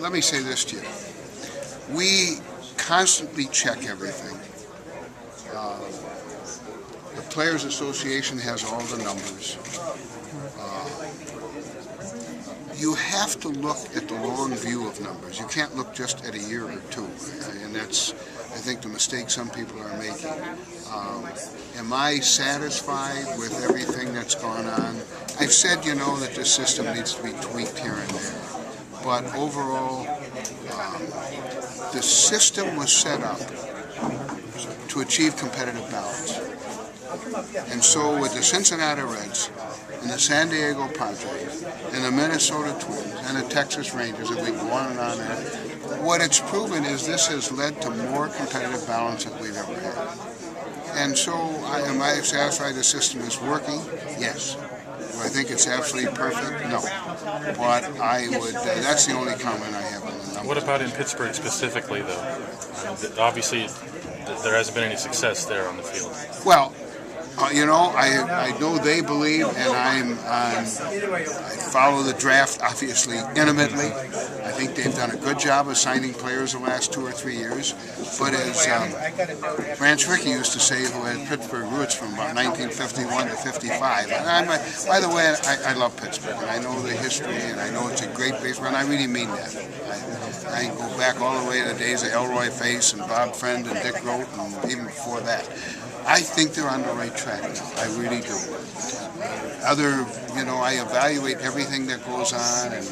let me say this to you. We constantly check everything. The Players Association has all the numbers. You have to look at the long view of numbers. You can't look just at a year or two, and that's, I think, the mistake some people are making. Am I satisfied with everything that's gone on? I've said, that the system needs to be tweaked here and there, but overall, the system was set up to achieve competitive balance. And so with the Cincinnati Reds and the San Diego Padres and the Minnesota Twins and the Texas Rangers, and we go on and on, what it's proven is this has led to more competitive balance than we've ever had. And so am I satisfied the system is working? Yes. Do I think it's absolutely perfect? No. But I would, that's the only comment I have on the numbers. What about in Pittsburgh specifically, though? Obviously, there hasn't been any success there on the field. Well, I know they believe, and I follow the draft obviously intimately. I think they've done a good job of signing players the last 2 or 3 years. But as Branch Rickey used to say, who had Pittsburgh roots from about 1951 to 55. And by the way, I love Pittsburgh, and I know the history, and I know it's a great baseball, and I really mean that. I go back all the way to the days of Elroy Face and Bob Friend and Dick Rote, and even before that. I think they're on the right track now. I really do. I evaluate everything that goes on, and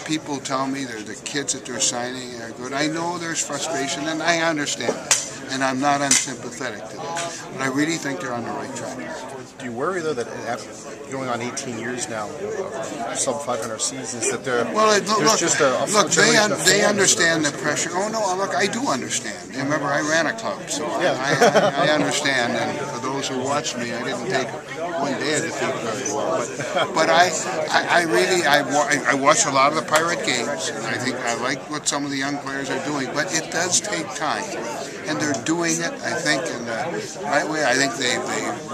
people tell me the kids that they're signing are good. I know there's frustration, and I understand that, and I'm not unsympathetic to that. But I really think they're on the right track. Do you worry, though, that after going on 18 years now of sub-500 seasons, that they understand the pressure. Oh, no, look, I do understand. Remember, I ran a club, so yeah. I understand. And for those who watched me, I didn't take one day of defeat very well. But I watch a lot of the Pirate games, and I think I like what some of the young players are doing. But it does take time, and they're doing it, I think, in the right way. I think they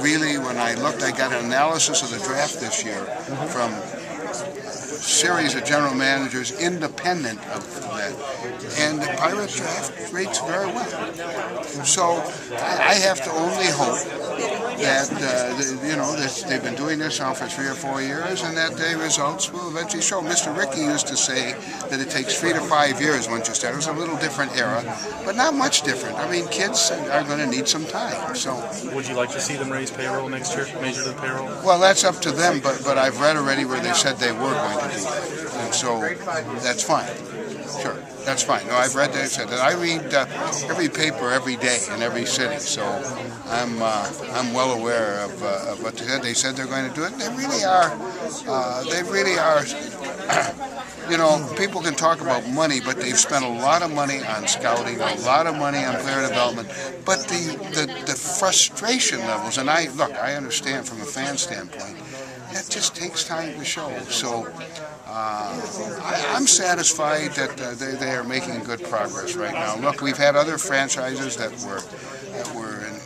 really, when I looked, I got an analysis of the draft this year from a series of general managers independent of that, and the Pirate draft rates very well. So I have to only hope that that they've been doing this now for 3 or 4 years, and that the results will eventually show. Mr. Rickey used to say that it takes 3 to 5 years once you start. It was a little different era, but not much different. I mean, kids are going to need some time. So, would you like to see them raise payroll next year, Major League payroll? Well, that's up to them, but I've read already where they said they were going to do that, and so that's fine. Sure, that's fine. No, I've read that. Said that. I read every paper every day in every city, so I'm well aware of what they said. They said they're going to do it. They really are. They really are. People can talk about money, but they've spent a lot of money on scouting, a lot of money on player development. But the frustration levels, and I understand from a fan standpoint, that just takes time to show. So I'm satisfied that they are making good progress right now. Look, we've had other franchises that were in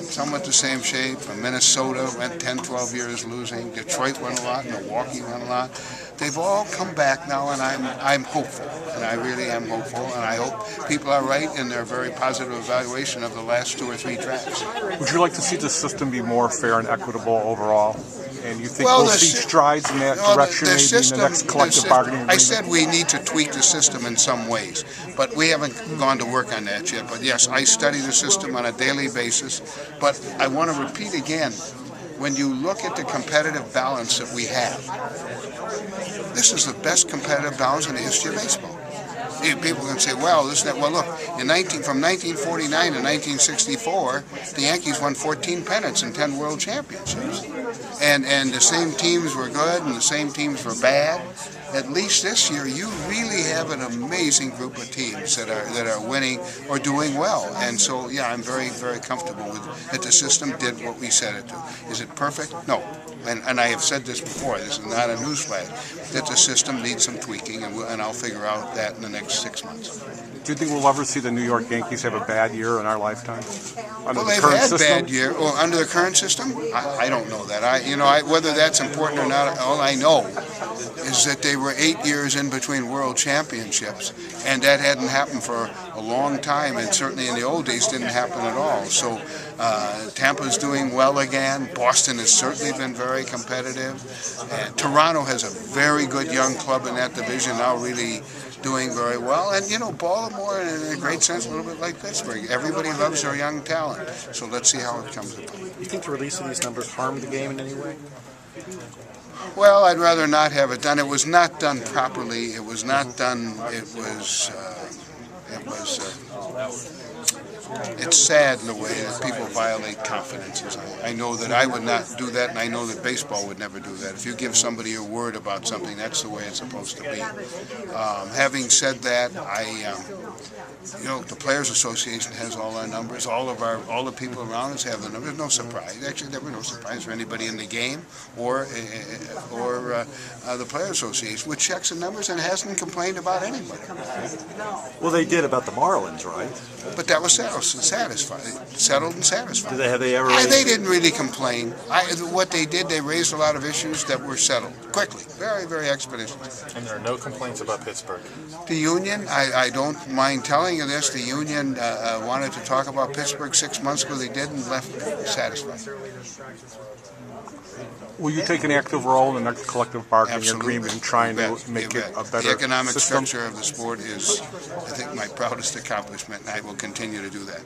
somewhat the same shape. Minnesota went 10, 12 years losing. Detroit went a lot. Milwaukee went a lot. They've all come back now, and I'm hopeful, and I really am hopeful, and I hope people are right in their very positive evaluation of the last 2 or 3 drafts. Would you like to see the system be more fair and equitable overall? And you think we'll see strides in that direction maybe in the next collective bargaining agreement? I said we need to tweak the system in some ways, but we haven't gone to work on that yet. But yes, I study the system on a daily basis. But I want to repeat again, when you look at the competitive balance that we have, this is the best competitive balance in the history of baseball. People can say, well, this and that. Well, look, from 1949 to 1964, the Yankees won 14 pennants and 10 world championships. And the same teams were good and the same teams were bad. At least this year, you really have an amazing group of teams that are winning or doing well. And so, yeah, I'm very, very comfortable with that the system did what we said it to. Is it perfect? No. And I have said this before, this is not a newsflash, that the system needs some tweaking, and I'll figure out that in the next 6 months. Do you think we'll ever see the New York Yankees have a bad year in our lifetime? Well, they've had bad year. Well, under the current system, I don't know that. Whether that's important or not, all I know is that they were 8 years in between world championships, and that hadn't happened for a long time, and certainly in the old days didn't happen at all. So Tampa's doing well again. Boston has certainly been very competitive. And Toronto has a very good young club in that division now, really doing very well. And, you know, Baltimore, in a great sense, a little bit like Pittsburgh. Everybody loves their young talent. So let's see how it comes about. You think the release of these numbers harmed the game in any way? Well, I'd rather not have it done. It was not done properly. It was not done. It's sad in the way that people violate confidences. I know that I would not do that, and I know that baseball would never do that. If you give somebody your word about something, that's the way it's supposed to be. Having said that, you know, the Players Association has all our numbers. All the people around us have the numbers. No surprise. Actually, there were no surprise for anybody in the game or the Players Association, which checks the numbers and hasn't complained about anybody. Well, they did about the Marlins, right? But that was settled and satisfied. They didn't really complain. What they did, they raised a lot of issues that were settled quickly, very, very expeditiously. And there are no complaints about Pittsburgh. The union, I don't mind telling you this, the union wanted to talk about Pittsburgh 6 months ago. They didn't, left satisfied. Will you take an active role in the next collective bargaining Absolutely. agreement and trying to make it a better The economic system? structure of the sport is, I think, my proudest accomplishment, and I will continue to do that.